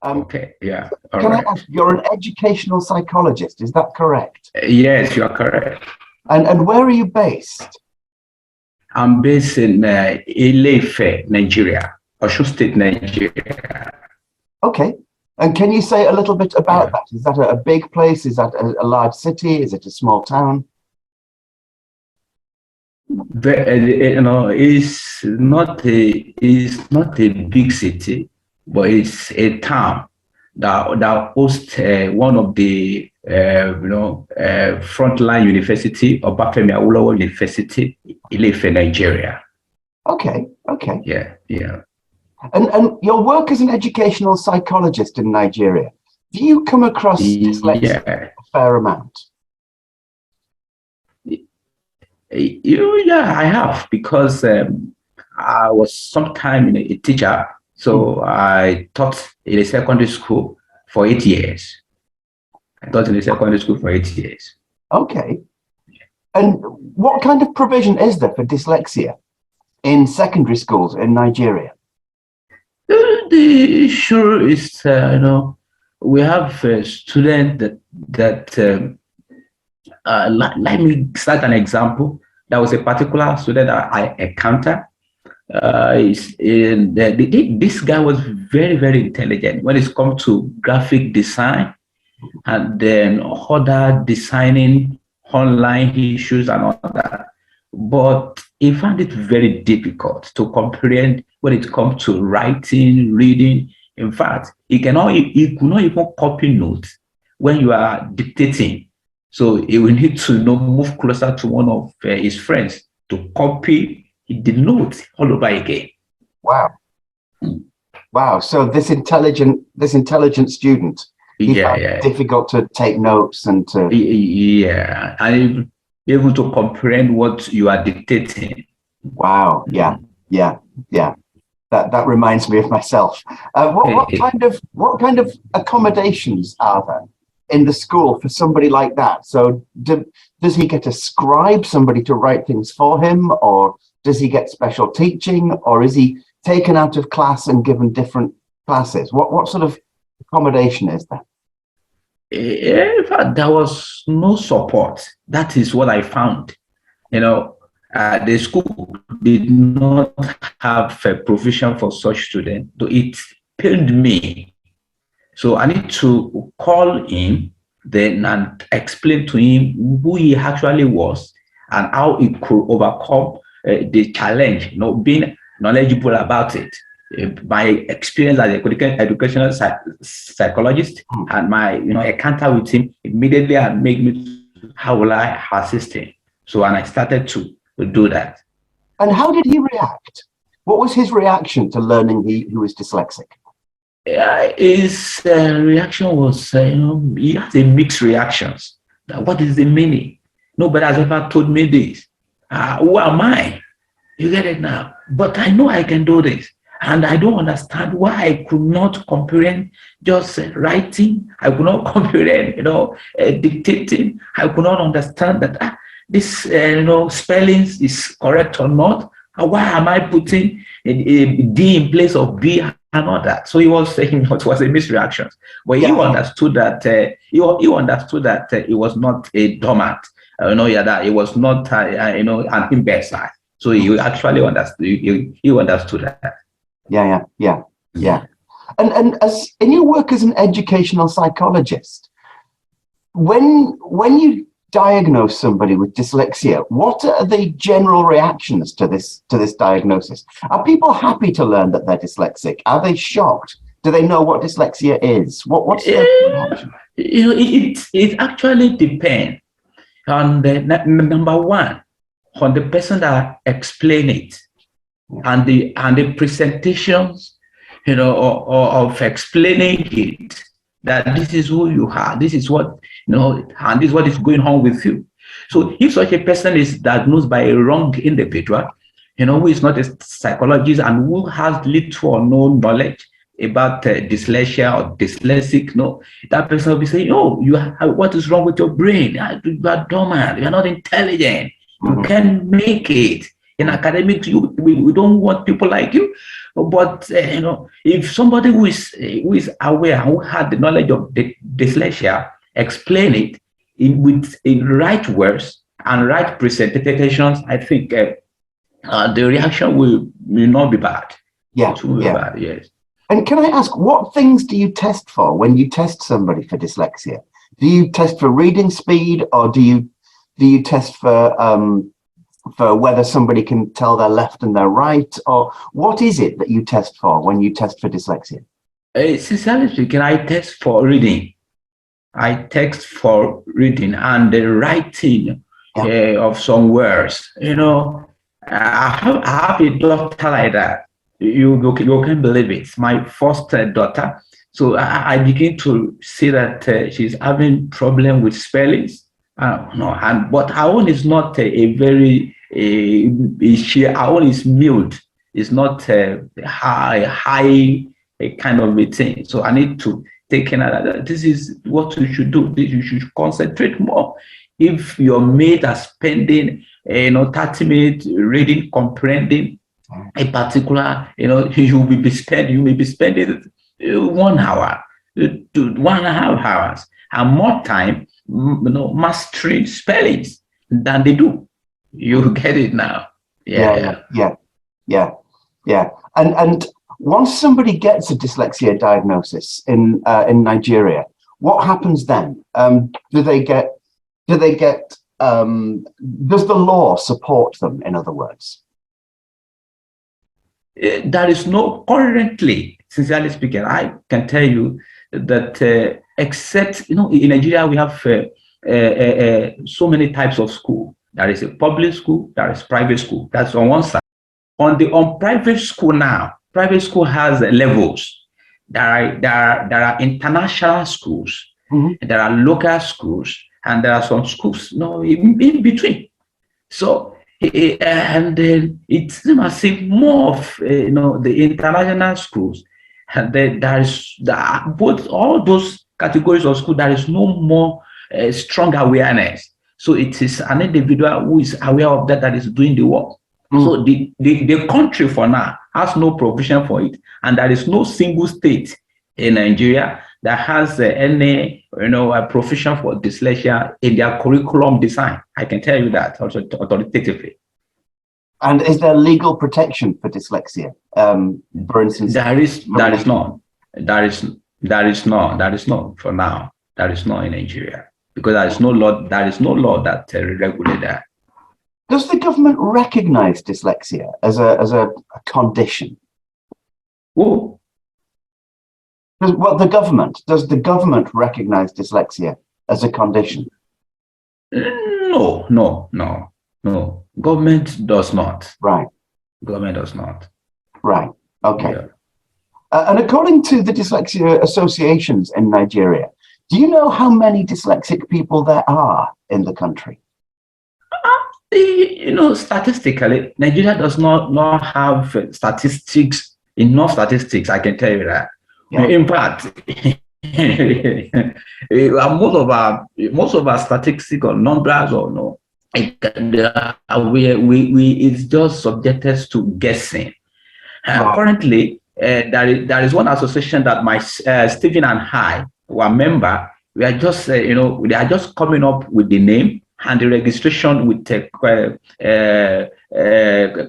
Okay, yeah, all Can I right. ask, you're an educational psychologist, is that correct? Yes, you are correct. And where are you based? I'm based in Ile-Ife, Nigeria, Osun State, Nigeria. Okay. And can you say a little bit about Yeah. that? Is that a big place? Is that a large city? Is it a small town? It's not a big city, but it's a town that hosts one of the frontline university, Obafemi Awolowo University, Ile-Ife, Nigeria. Okay, okay. Yeah, yeah. And your work as an educational psychologist in Nigeria, do you come across dyslexia Yeah, a fair amount? yeah, I have because I was sometime a teacher, Hmm. so I taught in a secondary school for 8 years. I taught in a secondary school for 8 years. Okay. And what kind of provision is there for dyslexia in secondary schools in Nigeria? The issue is, we have a student let me start an example. There was a particular student that I encountered. This guy was very, very intelligent when it's come to graphic design and then other designing online issues and all that. But he found it very difficult to comprehend when it comes to writing, reading. In fact, he could not even copy notes when you are dictating. So he will need to move closer to one of his friends to copy the notes all over again. Wow. Wow. So this intelligent student, he Yeah, found yeah, it difficult to take notes and to. yeah, and able to comprehend what you are dictating. Wow. Yeah. Yeah. Yeah. That reminds me of myself. What kind of accommodations are there in the school for somebody like that? So does he get a scribe, somebody to write things for him, or does he get special teaching, or is he taken out of class and given different classes? What sort of accommodation is there? In fact, there was no support. That is what I found. The school did not have a provision for such students. So it pained me. So I need to call him then and explain to him who he actually was and how he could overcome the challenge, being knowledgeable about it. My experience as an educational psychologist and my encounter with him immediately had made me how will I assist him. So and I started to do that. And how did he react? What was his reaction to learning he was dyslexic? His reaction was, he has a mixed reactions. What is the meaning? Nobody has ever told me this. Who am I? You get it now. But I know I can do this. And I don't understand why I could not comprehend just writing. I could not comprehend, dictating. I could not understand that this, spellings is correct or not. Why am I putting a D in place of B and all that? So he was saying it was a misreaction. But he understood that he understood that it was not a dormant. That it was not an imbecile. So he actually understood. He understood that. Yeah. And as in your work as an educational psychologist, when you diagnose somebody with dyslexia, what are the general reactions to this diagnosis? Are people happy to learn that they're dyslexic? Are they shocked? Do they know what dyslexia is? What's their reaction? It actually depends on the number one, on the person that explain it, and the presentations, of explaining it, that this is who you are, this is what, and this is what is going on with you. So if such a person is diagnosed by a wrong individual, who is not a psychologist and who has little or no knowledge about dyslexia or dyslexic, that person will be saying, "Oh, what is wrong with your brain? You are dormant. You are not intelligent. You can't make it." In academics, we don't want people like you. But if somebody who is aware, who had the knowledge of dyslexia, explain it in right words and right presentations, I think the reaction will not be bad. Yeah, it will be bad. Yes. And can I ask, what things do you test for when you test somebody for dyslexia? Do you test for reading speed, or do you test for whether somebody can tell their left and their right, or what is it that you test for when you test for dyslexia? Sincerely speaking, I test for reading. I text for reading and the writing of some words. I have a daughter like that. You can't believe it. It's my first daughter. So I begin to see that she's having problem with spellings. But our own is not a very our own is mild. It's not a high kind of a thing. So I need to take care of that. This is what you should do. You should concentrate more. If your mate are spending 30 minutes reading, comprehending a particular, you may be spending 1 hour to 1.5 hours and more time, mastering spellings than they do. You get it now. Yeah. And once somebody gets a dyslexia diagnosis in Nigeria, what happens then? Does the law support them, in other words? There is no, currently, sincerely speaking, I can tell you that except, in Nigeria, we have so many types of school. There is a public school, there is private school. That's on one side. On private school now, private school has levels. There are international schools, there are local schools, and there are some schools in between. So and then it's as if more of the international schools, and then there is both all those categories of school. There is no more strong awareness. So it is an individual who is aware of that is doing the work. So the country for now has no provision for it, and there is no single state in Nigeria that has any provision for dyslexia in their curriculum design. I can tell you that also authoritatively. And is there legal protection for dyslexia? For instance, there is none. There is none for now. There is none in Nigeria because there is no law. There is no law that regulates that. Does the government recognize dyslexia as a condition? Oh. Does the government recognize dyslexia as a condition? No. Government does not. Right. Government does not. Right. Okay. Yeah. And according to the dyslexia associations in Nigeria, do you know how many dyslexic people there are in the country? Statistically, Nigeria does not have enough statistics. I can tell you that. Yeah. In fact, most of our statistical numbers it's just subjected to guessing. Currently, there is one association that my Stephen and I were member. We are just they are just coming up with the name and the registration with the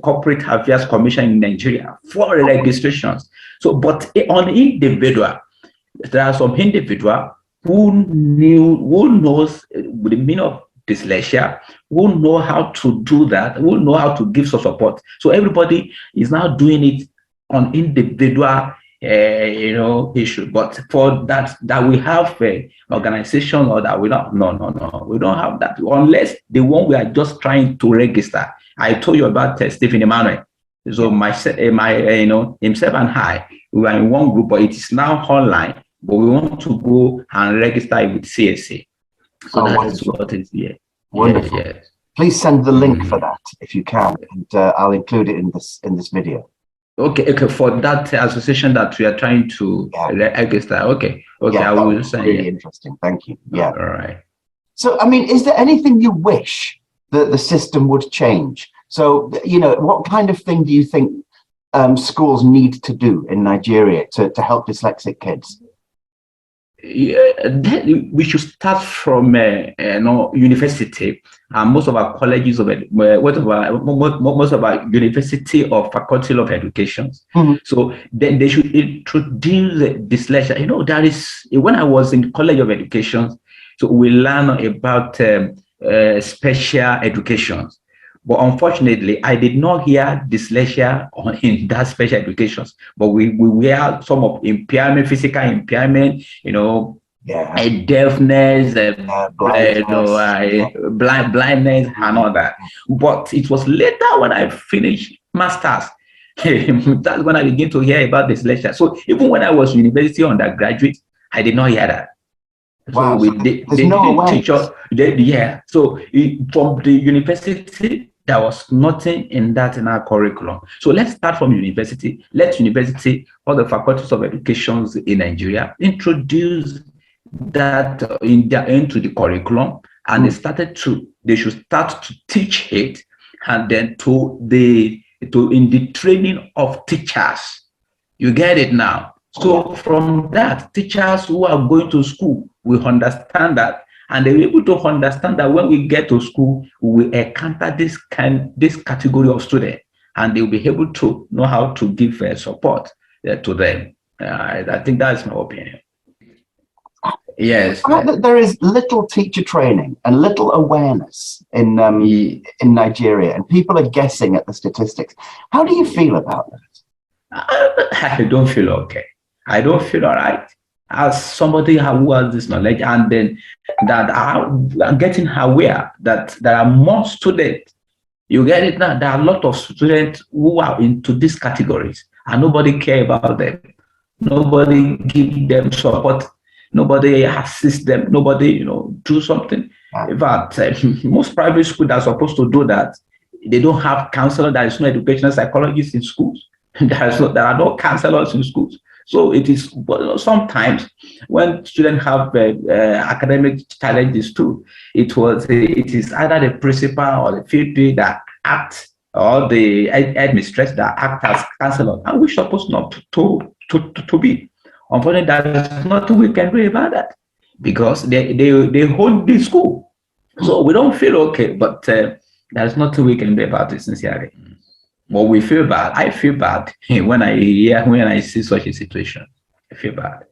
Corporate Affairs Commission in Nigeria for registrations. So, but on individual, there are some individual who knows the meaning of dyslexia, who know how to do that, who know how to give some support. So everybody is now doing it on individual issue. But for that we have organization or that we don't. No, we don't have that unless the one we are just trying to register. I told you about Stephen Emmanuel. So himself and I, we were in one group, but it is now online. But we want to go and register it with CSA. So that's what it is here. Wonderful. Yes. Please send the link for that if you can, and I'll include it in this video. Okay. For that association that we are trying to register. Okay. Yeah, I will send really it. Interesting. Thank you. Yeah. All right. So, I mean, is there anything you wish that the system would change? So, what kind of thing do you think schools need to do in Nigeria to help dyslexic kids? Yeah, we should start from university. Most of our colleges of most of our university or faculty of education. Mm-hmm. So then they should introduce dyslexia. There is, when I was in college of education, so we learn about special education. But unfortunately, I did not hear dyslexia in that special education. But we hear some of impairment, physical impairment, deafness, blindness, and all that. But it was later when I finished masters, that's when I began to hear about dyslexia. So even when I was university undergraduate, I did not hear that. Wow, so they didn't teach us. So from the university, there was nothing in that in our curriculum. So let's start from university. Let university, all the faculties of education in Nigeria, introduce that into the curriculum, and they should start to teach it, and then in the training of teachers. You get it now. So from that, teachers who are going to school will understand that, and they're able to understand that when we get to school, we will encounter this category of student, and they'll be able to know how to give support to them. I think that's my opinion. Yes. That there is little teacher training and little awareness in Nigeria, and people are guessing at the statistics. How do you feel about that? I don't feel okay. I don't feel all right. As somebody who has this knowledge, and then that I'm getting aware that there are more students. You get it now. There are a lot of students who are into these categories, and nobody cares about them. Nobody give them support. Nobody assists them. Nobody, do something. In fact, most private schools that are supposed to do that, they don't have counselor. There is no educational psychologist in schools. There are no counselors in schools. So it is sometimes when students have academic challenges too, it is either the principal or the field that act, or the administrator that act as counselor, and we're supposed not to be. Unfortunately, there's nothing we can do about that, because they hold the school. So we don't feel okay, but there's nothing we can do about it, sincerely. But we feel bad. I feel bad when I see such a situation. I feel bad.